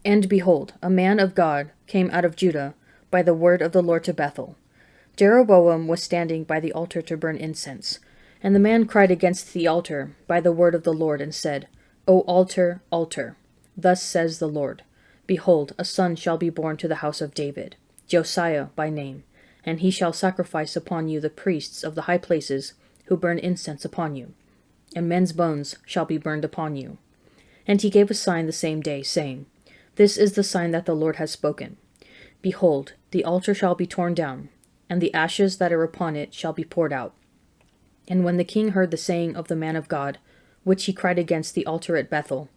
And behold, a man of God came out of Judah by the word of the Lord to Bethel. Jeroboam was standing by the altar to burn incense. And the man cried against the altar by the word of the Lord, and said, O altar, altar, thus says the Lord, behold, a son shall be born to the house of David, Josiah by name, and he shall sacrifice upon you the priests of the high places who burn incense upon you, and men's bones shall be burned upon you. And he gave a sign the same day, saying, This is the sign that the Lord has spoken. Behold, the altar shall be torn down, and the ashes that are upon it shall be poured out. And when the king heard the saying of the man of God, which he cried against the altar at Bethel,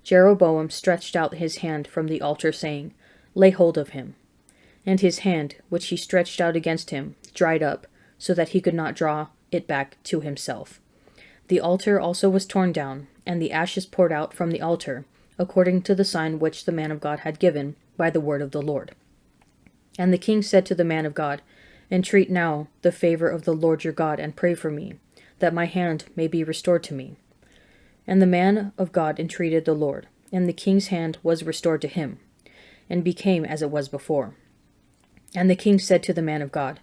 Jeroboam stretched out his hand from the altar, saying, Lay hold of him. And his hand, which he stretched out against him, dried up, so that he could not draw it back to himself. The altar also was torn down, and the ashes poured out from the altar, according to the sign which the man of God had given by the word of the Lord. And the king said to the man of God, Entreat now the favor of the Lord your God, and pray for me, that my hand may be restored to me. And the man of God entreated the Lord, and the king's hand was restored to him, and became as it was before. And the king said to the man of God,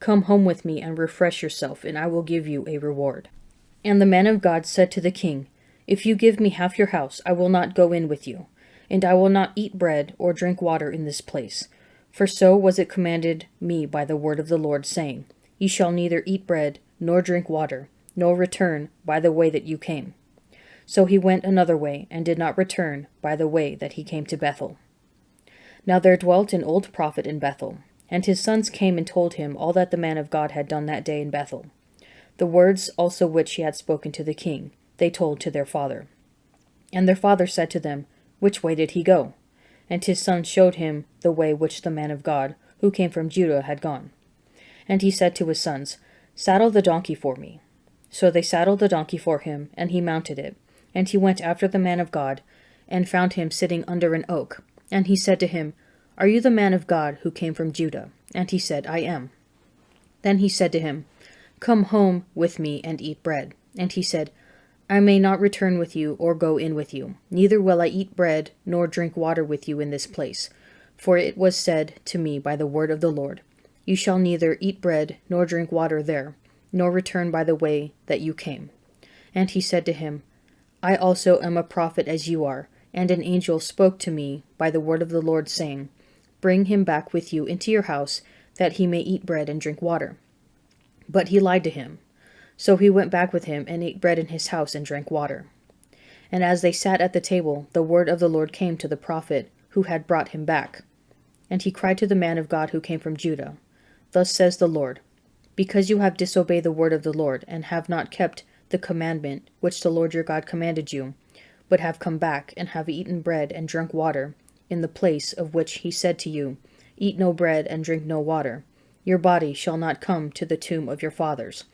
Come home with me and refresh yourself, and I will give you a reward. And the man of God said to the king, If you give me half your house, I will not go in with you, and I will not eat bread or drink water in this place. For so was it commanded me by the word of the Lord, saying, Ye shall neither eat bread, nor drink water, nor return by the way that you came. So he went another way, and did not return by the way that he came to Bethel. Now there dwelt an old prophet in Bethel, and his sons came and told him all that the man of God had done that day in Bethel. The words also which he had spoken to the king, they told to their father. And their father said to them, Which way did he go? And his sons showed him the way which the man of God, who came from Judah, had gone. And he said to his sons, Saddle the donkey for me. So they saddled the donkey for him, and he mounted it. And he went after the man of God, and found him sitting under an oak. And he said to him, Are you the man of God who came from Judah? And he said, I am. Then he said to him, Come home with me and eat bread. And he said, I may not return with you or go in with you, neither will I eat bread nor drink water with you in this place. For it was said to me by the word of the Lord, You shall neither eat bread nor drink water there, nor return by the way that you came. And he said to him, I also am a prophet as you are, and an angel spoke to me by the word of the Lord, saying, Bring him back with you into your house, that he may eat bread and drink water. But he lied to him. So he went back with him, and ate bread in his house, and drank water. And as they sat at the table, the word of the Lord came to the prophet who had brought him back. And he cried to the man of God who came from Judah, Thus says the Lord, Because you have disobeyed the word of the Lord, and have not kept the commandment which the Lord your God commanded you, but have come back, and have eaten bread and drunk water, in the place of which he said to you, Eat no bread and drink no water, your body shall not come to the tomb of your fathers.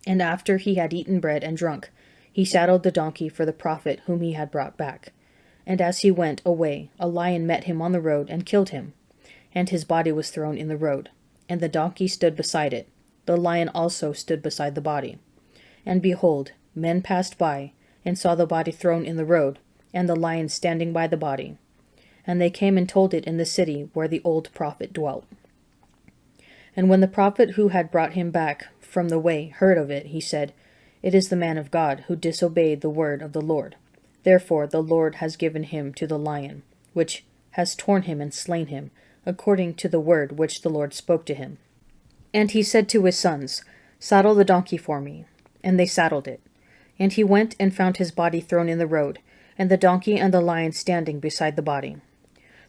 And after he had eaten bread and drunk, he saddled the donkey for the prophet whom he had brought back. And as he went away, a lion met him on the road and killed him. And his body was thrown in the road, and the donkey stood beside it. The lion also stood beside the body. And behold, men passed by, and saw the body thrown in the road, and the lion standing by the body. And they came and told it in the city where the old prophet dwelt. And when the prophet who had brought him back from the way heard of it, he said, It is the man of God who disobeyed the word of the Lord. Therefore the Lord has given him to the lion, which has torn him and slain him, according to the word which the Lord spoke to him. And he said to his sons, Saddle the donkey for me. And they saddled it. And he went and found his body thrown in the road, and the donkey and the lion standing beside the body.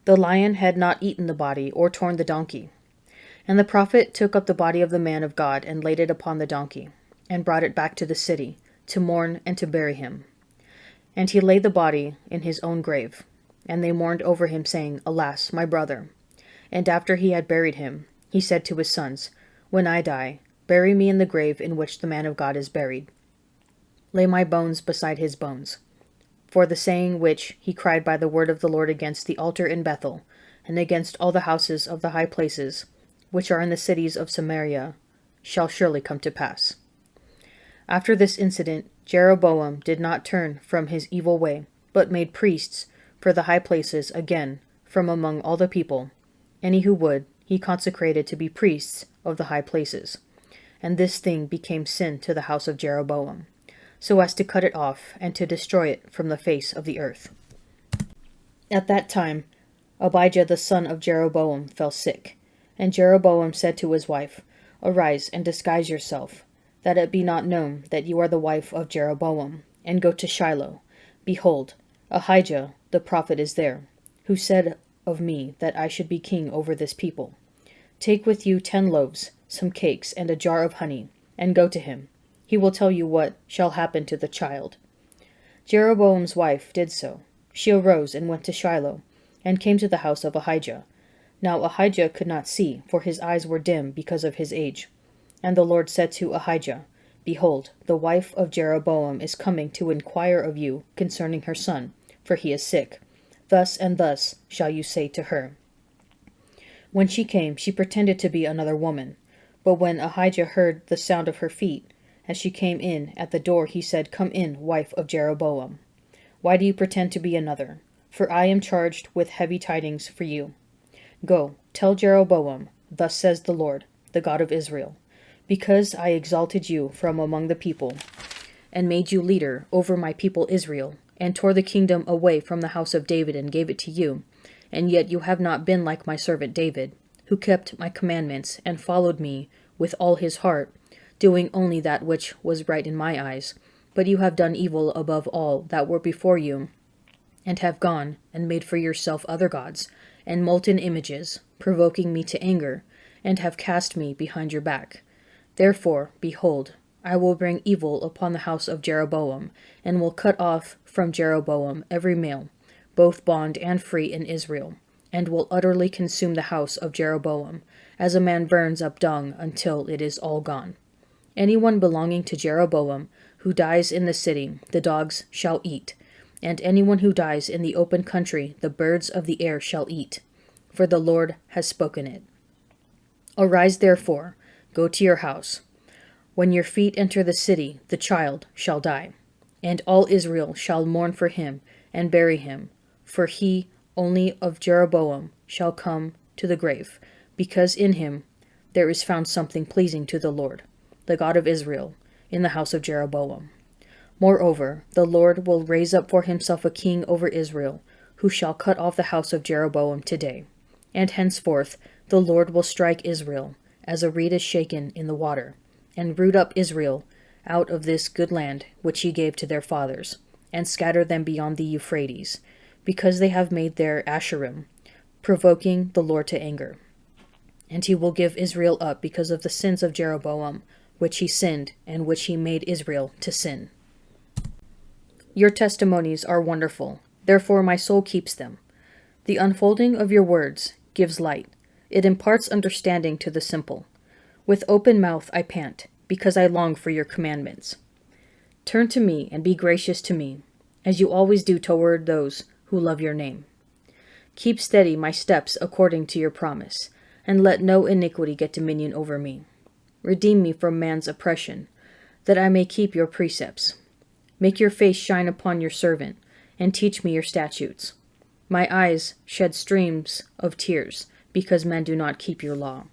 The lion had not eaten the body or torn the donkey. And the prophet took up the body of the man of God, and laid it upon the donkey, and brought it back to the city, to mourn and to bury him. And he laid the body in his own grave. And they mourned over him, saying, Alas, my brother. And after he had buried him, he said to his sons, When I die, bury me in the grave in which the man of God is buried. Lay my bones beside his bones. For the saying which he cried by the word of the Lord against the altar in Bethel, and against all the houses of the high places, which are in the cities of Samaria, shall surely come to pass. After this incident, Jeroboam did not turn from his evil way, but made priests for the high places again from among all the people. Any who would, he consecrated to be priests of the high places. And this thing became sin to the house of Jeroboam, so as to cut it off and to destroy it from the face of the earth. At that time, Abijah the son of Jeroboam fell sick, and Jeroboam said to his wife, Arise and disguise yourself, that it be not known that you are the wife of Jeroboam, and go to Shiloh. Behold, Ahijah the prophet is there, who said of me that I should be king over this people. Take with you 10 loaves, some cakes, and a jar of honey, and go to him. He will tell you what shall happen to the child. Jeroboam's wife did so. She arose and went to Shiloh, and came to the house of Ahijah. Now Ahijah could not see, for his eyes were dim because of his age. And the Lord said to Ahijah, Behold, the wife of Jeroboam is coming to inquire of you concerning her son, for he is sick. Thus and thus shall you say to her. When she came, she pretended to be another woman. But when Ahijah heard the sound of her feet, as she came in at the door, he said, Come in, wife of Jeroboam. Why do you pretend to be another? For I am charged with heavy tidings for you. Go, tell Jeroboam, Thus says the Lord, the God of Israel, because I exalted you from among the people, and made you leader over my people Israel, and tore the kingdom away from the house of David and gave it to you, and yet you have not been like my servant David, who kept my commandments and followed me with all his heart, doing only that which was right in my eyes. But you have done evil above all that were before you, and have gone and made for yourself other gods, and molten images, provoking me to anger, and have cast me behind your back. Therefore, behold, I will bring evil upon the house of Jeroboam, and will cut off from Jeroboam every male, both bond and free in Israel, and will utterly consume the house of Jeroboam, as a man burns up dung until it is all gone. Anyone belonging to Jeroboam who dies in the city, the dogs shall eat, and anyone who dies in the open country, the birds of the air shall eat, for the Lord has spoken it. Arise therefore, go to your house. When your feet enter the city, the child shall die, and all Israel shall mourn for him and bury him, for he only of Jeroboam shall come to the grave, because in him there is found something pleasing to the Lord, the God of Israel, in the house of Jeroboam. Moreover, the Lord will raise up for himself a king over Israel, who shall cut off the house of Jeroboam today. And henceforth the Lord will strike Israel, as a reed is shaken in the water, and root up Israel out of this good land which he gave to their fathers, and scatter them beyond the Euphrates, because they have made their Asherim, provoking the Lord to anger. And he will give Israel up because of the sins of Jeroboam, which he sinned, and which he made Israel to sin. Your testimonies are wonderful, therefore my soul keeps them. The unfolding of your words gives light. It imparts understanding to the simple. With open mouth I pant, because I long for your commandments. Turn to me and be gracious to me, as you always do toward those who love your name. Keep steady my steps according to your promise, and let no iniquity get dominion over me. Redeem me from man's oppression, that I may keep your precepts. Make your face shine upon your servant, and teach me your statutes. My eyes shed streams of tears, because men do not keep your law.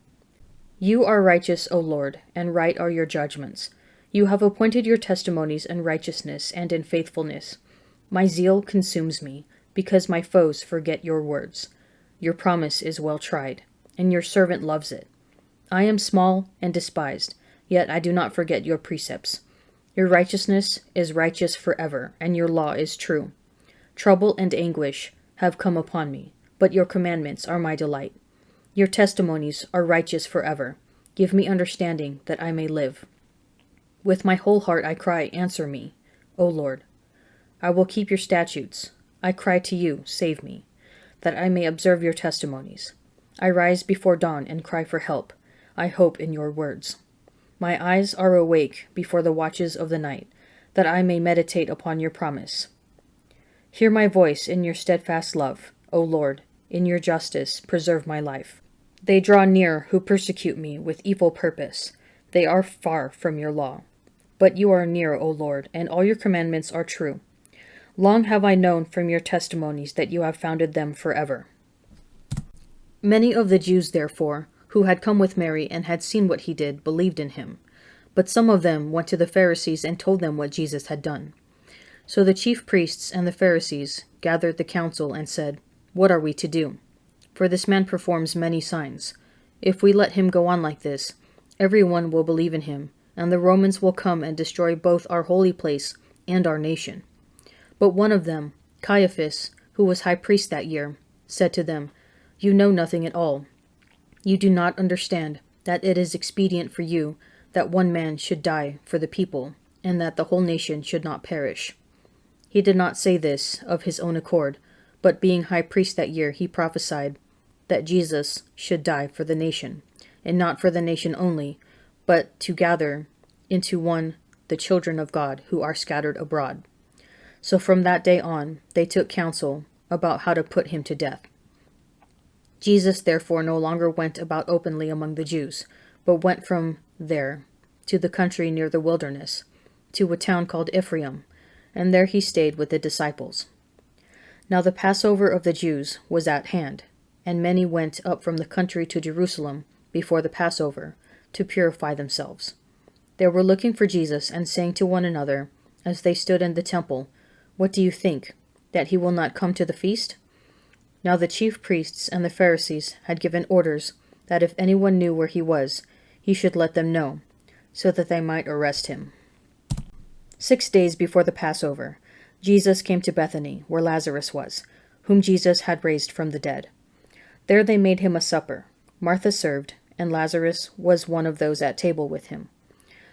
You are righteous, O Lord, and right are your judgments. You have appointed your testimonies in righteousness and in faithfulness. My zeal consumes me, because my foes forget your words. Your promise is well tried, and your servant loves it. I am small and despised, yet I do not forget your precepts. Your righteousness is righteous forever, and your law is true. Trouble and anguish have come upon me, but your commandments are my delight. Your testimonies are righteous forever. Give me understanding that I may live. With my whole heart I cry, answer me, O Lord. I will keep your statutes. I cry to you, save me, that I may observe your testimonies. I rise before dawn and cry for help. I hope in your words. My eyes are awake before the watches of the night, that I may meditate upon your promise. Hear my voice in your steadfast love, O Lord. In your justice preserve my life. They draw near who persecute me with evil purpose. They are far from your law. But you are near, O Lord, and all your commandments are true. Long have I known from your testimonies that you have founded them forever." Many of the Jews, therefore, who had come with Mary and had seen what he did, believed in him. But some of them went to the Pharisees and told them what Jesus had done. So the chief priests and the Pharisees gathered the council and said, "What are we to do? For this man performs many signs. If we let him go on like this, everyone will believe in him, and the Romans will come and destroy both our holy place and our nation." But one of them, Caiaphas, who was high priest that year, said to them, "You know nothing at all. You do not understand that it is expedient for you that one man should die for the people, and that the whole nation should not perish." He did not say this of his own accord, but being high priest that year, he prophesied that Jesus should die for the nation, and not for the nation only, but to gather into one the children of God who are scattered abroad. So from that day on, they took counsel about how to put him to death. Jesus therefore no longer went about openly among the Jews, but went from there to the country near the wilderness, to a town called Ephraim, and there he stayed with the disciples. Now the Passover of the Jews was at hand, and many went up from the country to Jerusalem before the Passover, to purify themselves. They were looking for Jesus, and saying to one another, as they stood in the temple, "What do you think, that he will not come to the feast?" Now the chief priests and the Pharisees had given orders that if anyone knew where he was, he should let them know, so that they might arrest him. 6 days before the Passover, Jesus came to Bethany, where Lazarus was, whom Jesus had raised from the dead. There they made him a supper. Martha served, and Lazarus was one of those at table with him.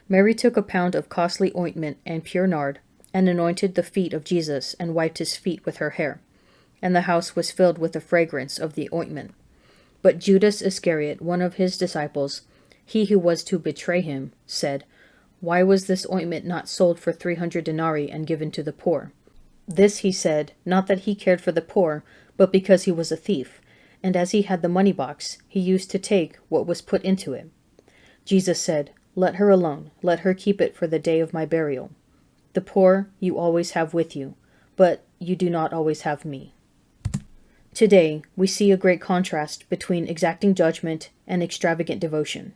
Mary took a pound of costly ointment and pure nard, and anointed the feet of Jesus, and wiped his feet with her hair. And the house was filled with the fragrance of the ointment. But Judas Iscariot, one of his disciples, he who was to betray him, said, "Why was this ointment not sold for 300 denarii and given to the poor?" This he said, not that he cared for the poor, but because he was a thief, and as he had the money box, he used to take what was put into it. Jesus said, "Let her alone, let her keep it for the day of my burial. The poor you always have with you, but you do not always have me." Today, we see a great contrast between exacting judgment and extravagant devotion.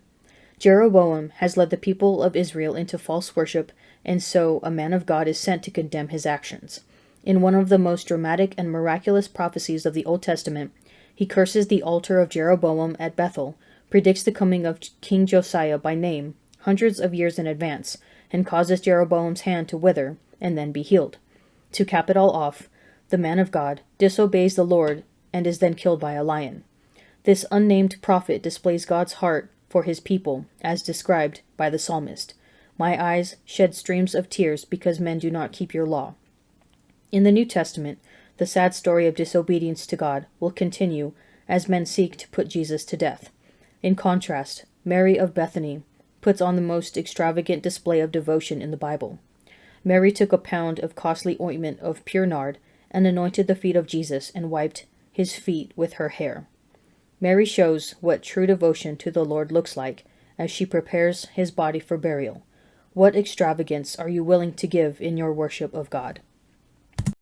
Jeroboam has led the people of Israel into false worship, and so a man of God is sent to condemn his actions. In one of the most dramatic and miraculous prophecies of the Old Testament, he curses the altar of Jeroboam at Bethel, predicts the coming of King Josiah by name hundreds of years in advance, and causes Jeroboam's hand to wither and then be healed. To cap it all off, the man of God disobeys the Lord and is then killed by a lion. This unnamed prophet displays God's heart for his people, as described by the psalmist. "My eyes shed streams of tears because men do not keep your law." In the New Testament, the sad story of disobedience to God will continue as men seek to put Jesus to death. In contrast, Mary of Bethany puts on the most extravagant display of devotion in the Bible. Mary took a pound of costly ointment of pure nard and anointed the feet of Jesus and wiped his feet with her hair. Mary shows what true devotion to the Lord looks like as she prepares his body for burial. What extravagance are you willing to give in your worship of God?